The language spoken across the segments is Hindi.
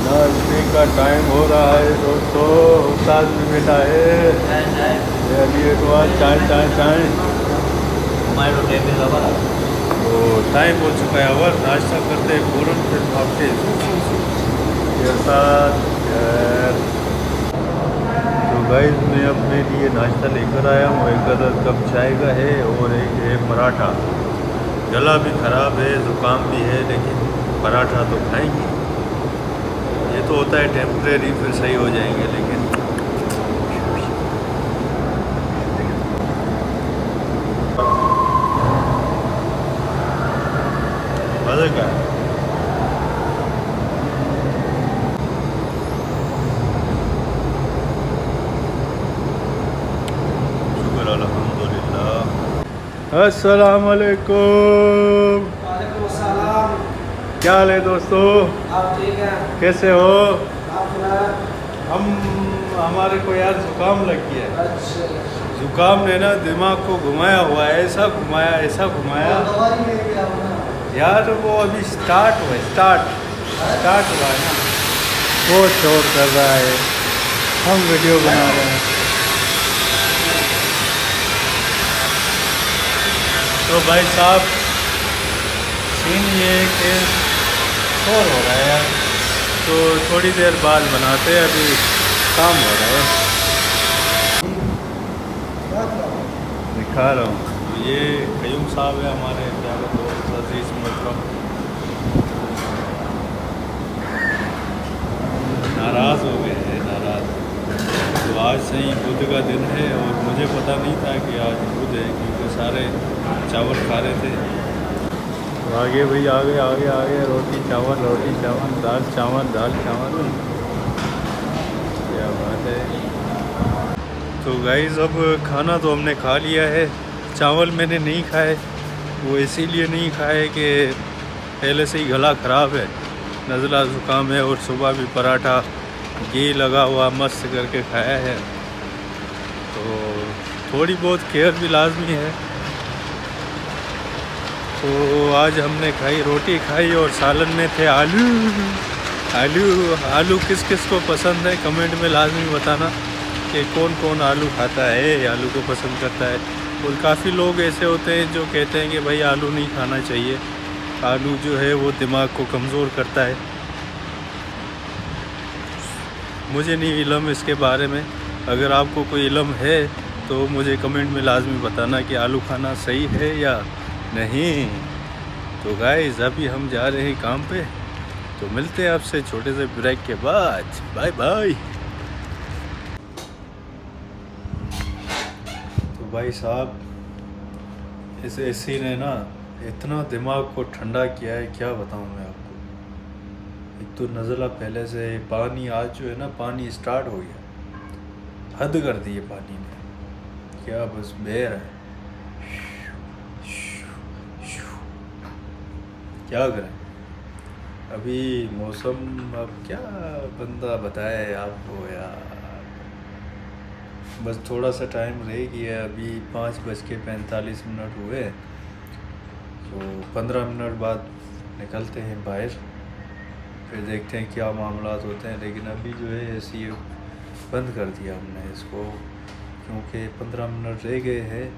नाश्ते का टाइम हो रहा है दोस्तों। उस्ताद भी बैठा है। अभी एक बार चाय चाय चाय तो टाइम हो चुका है। और नाश्ता करते हैं फ़ौरन फिर भागते तो गाइस मैं अपने लिए नाश्ता लेकर आया हूँ। एक अदर कप चाय का है और एक है पराठा। गला भी ख़राब है, ज़ुकाम भी है, लेकिन पराठा तो खाएंगे। ये तो होता है टेम्परेरी, फिर सही हो जाएंगे। लेकिन मज़े का है। शुक्र अल्हम्दुलिल्लाह। अस्सलाम वालेकुम। वालेकुम अस्सलाम। क्या हाल है दोस्तों? आप ठीक हैं? कैसे हो? आप सुनाएं। हमारे को यार ज़ुकाम लग गया है। अच्छा, ज़ुकाम ने ना दिमाग को घुमाया हुआ है, ऐसा घुमाया ऐसा घुमाया दवाई लेके आओ ना। यार। वो अभी स्टार्ट हुआ है ना, वो शोर कर रहा है, हम वीडियो बना रहे हैं। तो भाई साहब सीन ये है कि शोर हो रहा है यार, तो थोड़ी देर बाद बनाते हैं। अभी काम हो रहा है, दिखा रहा हूँ। ये कयूम साहब है हमारे प्यारे दोस्त अजीज मोहतरम। नाराज़ हो गए हैं, नाराज़। तो आज सही बुध का दिन है और मुझे पता नहीं था कि आज बुध है, क्योंकि सारे चावल खा रहे थे। तो आगे भाई आगे रोटी चावल दाल चावल। क्या बात है। तो गाइस अब खाना तो हमने खा लिया है। चावल मैंने नहीं खाए, वो इसीलिए नहीं खाए कि पहले से ही गला ख़राब है, नज़ला ज़ुकाम है। और सुबह भी पराठा घी लगा हुआ मस्त करके खाया है, तो थोड़ी बहुत केयर भी लाजमी है। तो आज हमने खाई, रोटी खाई और सालन में थे आलू किस किस को पसंद है कमेंट में लाजमी बताना कि कौन कौन आलू खाता है, आलू को पसंद करता है। और काफ़ी लोग ऐसे होते हैं जो कहते हैं कि भाई आलू नहीं खाना चाहिए, आलू जो है वो दिमाग को कमज़ोर करता है। मुझे नहीं इल्म इसके बारे में, अगर आपको कोई इल्म है तो मुझे कमेंट में लाजमी बताना कि आलू खाना सही है या नहीं। तो गाइस अभी हम जा रहे हैं काम पे, तो मिलते हैं आपसे छोटे से ब्रेक के बाद। Bye bye. तो भाई साहब इस एसी ने ना इतना दिमाग को ठंडा किया है, क्या बताऊं मैं आपको। एक तो नज़ला पहले से, पानी आज जो है ना, पानी स्टार्ट हो गया, हद कर दी है पानी ने, क्या बस बह रहा है। क्या करें अभी मौसम, अब क्या बंदा बताए आपको यार। बस थोड़ा सा टाइम रह गया, अभी 5:45 हुए, तो 15 मिनट बाद निकलते हैं बाहर, फिर देखते हैं क्या मामलात होते हैं। लेकिन अभी जो है ऐसी बंद कर दिया हमने इसको, क्योंकि 15 मिनट रह गए हैं।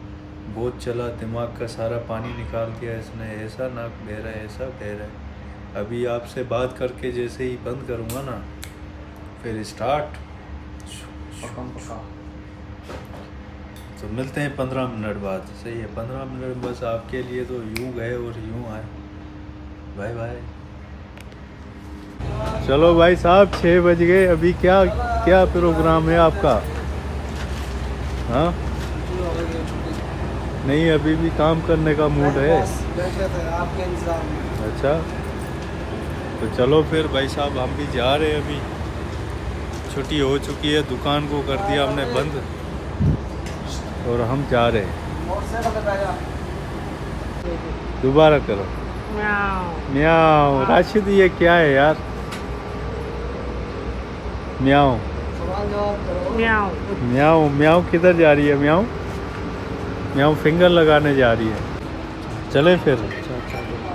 बहुत चला, दिमाग का सारा पानी निकाल दिया इसने, ऐसा नाक बह रहा है, ऐसा बह रहा है। अभी आपसे बात करके जैसे ही बंद करूँगा ना, फिर स्टार्ट। तो मिलते हैं 15 मिनट बाद। सही है, 15 मिनट बस आपके लिए तो यूँ गए और यूँ आए। Bye bye. चलो भाई साहब 6 बज गए। अभी क्या क्या प्रोग्राम है आपका? हाँ नहीं, अभी भी काम करने का मूड है। बैठे थे आपके इंतजार में। अच्छा, तो चलो फिर भाई साहब हम भी जा रहे हैं। अभी छुट्टी हो चुकी है, दुकान को कर दिया हमने बंद और हम जा रहे हैं। दोबारा करो। म्याऊ। राशिद ये क्या है यार? म्याऊ म्याऊ म्याऊ किधर जा रही है? म्याऊ फिंगर लगाने जा रही है। चले फिर।